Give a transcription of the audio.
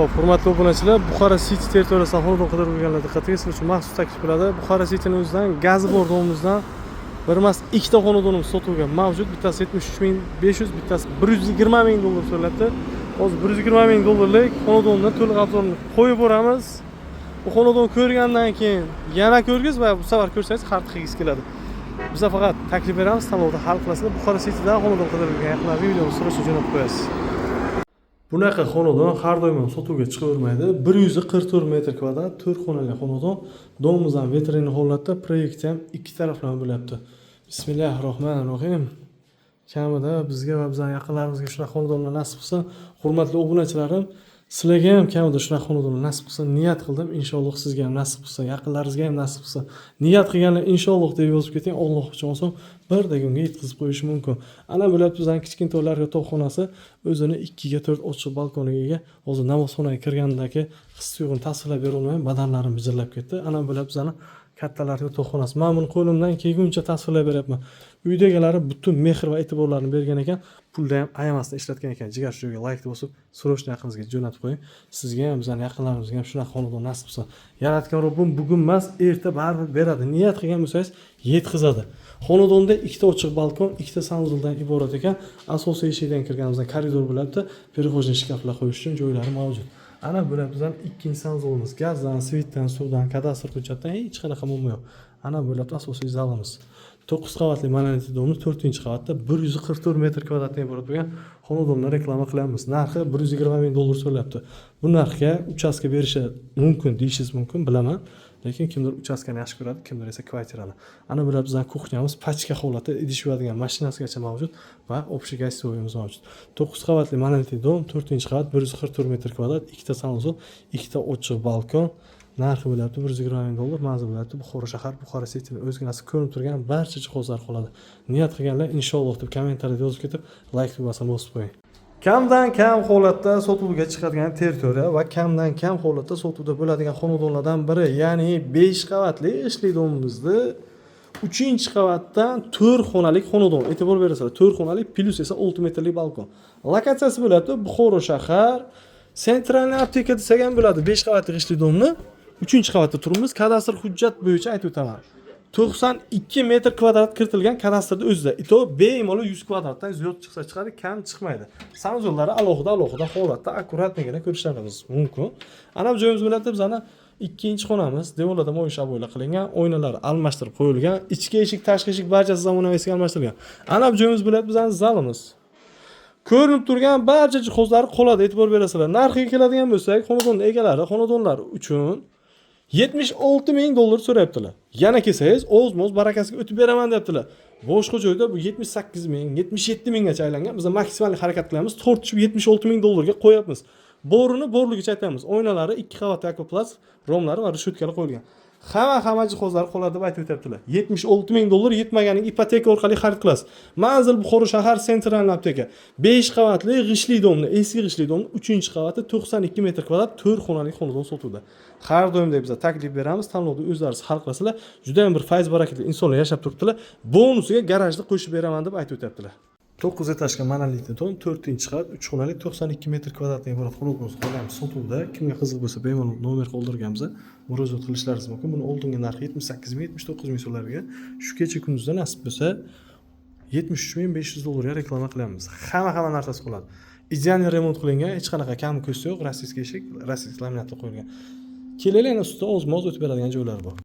Xo'p, hurmatli obunachilar, Buxoro City territoriyasidan xonadon qidirib yurganlar diqqatiga sizlar uchun maxsus taklif bo'ladi. Buxoro City'ning o'zidan gazi bor domimizdan bir emas, ikkita xonadonimiz sotuvga mavjud. Bittasi 73.500, bittasi 120 ming dollar so'raladi. Hozir 120 ming dollarlik xonadonni to'liq obzorini qo'yib boramiz. Bu xonadonni ko'rgandan keyin yana ko'rgiz va bu safar ko'rsangiz har qilingiz keladi. Biz faqat taklif beramiz, tanlovda hal qilasizlar. Buxoro City'dan xonadon qidirib yurgan yaqinlarga videoni so'rashni jo'natib qo'yasiz. Bunaqa xonadon har doim ham sotuvga chiqavermaydi. 144 metr kvadrat, 4 xonali xonadon. Domimiz ham veterinariy holatda, proyekti ham ikki taraflama bo'lyapti. Bismillahirrohmanirrohim. Kamida bizga va bizning yaqinlarimizga shunaqa xonadonlar nasib qilsa, hurmatli obunachilarim, sizlarga ham kamida shunaqa xonadonlar nasib qilsa, niyat qildim. Inshaalloh sizga ham nasib qilsa, yaqinlaringizga ham nasib qilsa, niyat qilganlar inshaalloh deb yozib keting. Alloh uchun olsin, birda kunga yetkazib qo'yishi mumkin. Ana bular bizning kichkintoylar yotoqxonasi o'zini 2 ga 4 ochiq balkoniga ega. Hozir namozxonaga kirgandagi his-tuyg'uni tasvirlab bera olmayman, badanlarim bijillab ketdi. Ana bular bizning kattalar yotoqxonasi. Men buni qo'limdan kelguncha tasvirlab beryapman. Uydagilari butun mehr va e'tiborlarini bergan ekan, pulda ham ayamasdan ishlatgan ekan. Jigar shu joyga like bosib, so'roshni yaqiningizga jo'natib qo'ying. Sizga ham, bizning yaqinlarimizga ham shunaqa xonadon nasib qilsin. Yaratgan Robbim bugun emas, erta baribir beradi. Niyat qilgan bo'lsangiz, yetkazadi. Xonadonda ikkita ochiq balkon, ikkita sanuzuldan iborat ekan. Asosiy eshikdan kirganimizda koridor bo'ladi, перехожный shkaflar qo'yish uchun joylari mavjud. Ana bular bizning ikkinchi sanuzulimiz. Gazdan, svetdan, suvdan, kadastr hujjatdan hech qanaqa muammo yo'q. Ana bular asosiy zalimiz. 9 qavatli monolitik domimiz 4-qavatda 144 metr kvadratdan iborat bo'lgan xonadonni reklama qilamiz. Narxi 120 ming dollar so'ralabdi. Bu narxga uchastka berishi mumkin deyishingiz mumkin, bilaman. Lekin kimdir uchastkani yaxshi ko'radi, kimdir esa kvartirani. Ana bular bizning kuxnyamiz, pachka holatda idish yuvadigan mashinasigacha mavjud va общий гостевойimiz mavjud. 9 qavatli monolitik dom, 4-qavat, 144 metr kvadrat, ikkita sanuzul, ikkita ochiq balkon. Narxi bo'lyapti 120 ming dollar, manzil bo'lyapti Buxoro shahar, Buxoro City o'zginasi ko'rinib turgan barcha jihozlar qoladi. Niyat qilganlar inshaalloh deb kommentariyada yozib ketib, like tugmasini bosib qo'ying. Kamdan kam holatda sotuvga chiqadigan territoriya va kamdan kam holatda sotuvda bo'ladigan xonadonlardan biri, ya'ni 5 qavatli ishli domimizda 3-qavatdan 4 xonalik xonadon. E'tibor berasizlar, 4 xonalik plus esa 6 metrlik balkon. Lokatsiyasi bo'lyapti Buxoro shahar, Sentralniy apteka desak ham bo'ladi. 5 qavatli ishli domni 3-qavatda turibmiz. Kadastr hujjat bo'yicha aytib o'taman. 92 metr kvadrat kiritilgan kadastrda o'zida. Ito bemalol 100 kvadratdan ziyod chiqsa chiqadi, kam chiqmaydi. Sanuzullari alohida holatda akkuratligini ko'rishlaringiz mumkin. Ana bu joyimiz bo'lyapti bizani ikkinchi xonamiz. Devorlarda mo'yin shaboylar qilingan, oynalar almashtirib qo'yilgan, ichki eshik, tashqi eshik barchasi zamonaviyga almashtirilgan. Ana bu joyimiz bo'lyapti bizani zalimiz. Ko'rinib turgan barcha jihozlar qoladi, e'tibor berasizlar. Narxiga keladigan bo'lsak, xonadon egalari xonadonlar uchun 76 ming dollar so'rayaptilar. Yana kelsangiz, o'z-mo'z barakasiga o'tib beraman deyaptilar. Boshqa joyda bu 78 ming, 77 minggacha aylangan. Biz maksimal harakat qilamiz, tortishib 76 ming dollarga qo'yapmiz. Borini borligicha aytamiz. Oynalari 2 qavat Ekoplast, romlari va rishotkalar qo'yilgan. Hamma jihozlar qoladi deb aytib o'tyaptilar. 76 ming dollar yetmaganing ipoteka orqali xarid qilasiz. Manzil Buxoro shahar, Sentralniy apteka. 5 qavatli g'ishli domni, eski g'ishli domni 3-qavati 92 metr kvadrat 4 xonali xonadon sotuvda. Har doimdek biz taklif beramiz, tanlovda o'zlaringiz hal qilasizlar. Juda ham bir fayz barakatli insonlar yashab turibdilar. Bonusiga garajni qo'shib beraman deb aytib o'tyaptilar. 9 etajli monolitik dom, 4-qavat, 3 xonali 92 metr kvadratdan iborat xonadon qo'yamiz sotuvda. Kimga qiziq bo'lsa, bemalol nomer qoldirganmiz, murojaat qilishlaringiz mumkin. Buni oldingi narxi 78 ming, 79 ming so'mlarga, shu kecha kunduzda nasib bo'lsa 73.500 dollarga reklama qilamiz. Hamma narsasi qoladi. Ideal remont qilingan, hech qanaqa kam ko'sti yo'q, rossiyskiy eshik, rossiyskiy laminatli qo'yilgan. Kelinglar, ustida o'z-mo'z o'tib beradigan joylari bor.